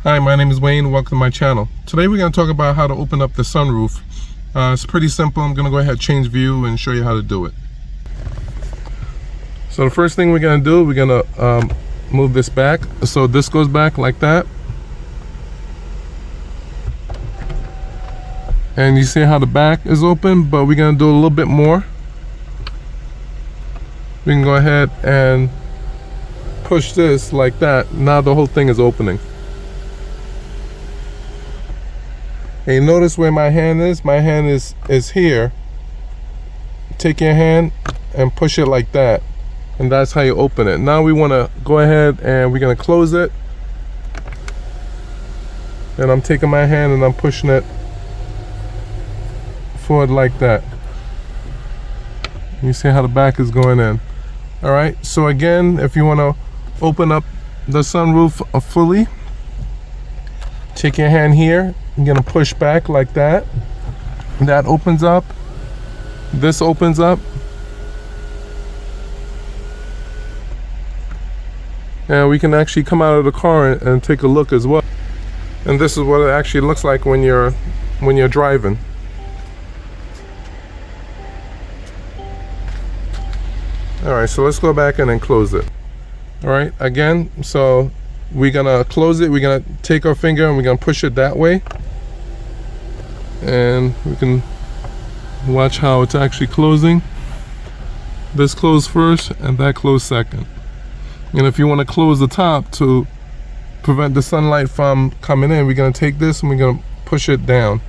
Hi, my name is Wayne. Welcome to my channel. Today we're going to talk about how to open up the sunroof. It's pretty simple. I'm going to go ahead, change view, and show you how to do it. So the first thing we're going to do, we're going to move this back. So this goes back like that. And you see how the back is open, but we're going to do a little bit more. We can go ahead and push this like that. Now the whole thing is opening. And you notice where my hand is? My hand is here. Take your hand and push it like that. And that's how you open it. Now we want to go ahead and we're going to close it. And I'm taking my hand and I'm pushing it forward like that. You see how the back is going in. Alright, so again, if you want to open up the sunroof fully, take your hand here. You're going to push back like that. That opens up. This opens up. And we can actually come out of the car and take a look as well. And this is what it actually looks like when you're driving. Alright, so let's go back in and close it. Alright, again, so we're gonna close it. We're gonna take our finger and we're gonna push it that way. And we can watch how it's actually closing. This closed first and that closed second. And if you want to close the top to prevent the sunlight from coming in, we're gonna take this and we're gonna push it down.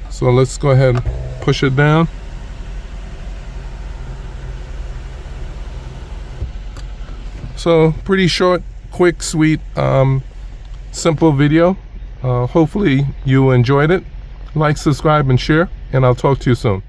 So let's go ahead and push it down. So pretty short, quick, sweet, simple video. Hopefully you enjoyed it. Like, subscribe, and share, and I'll talk to you soon.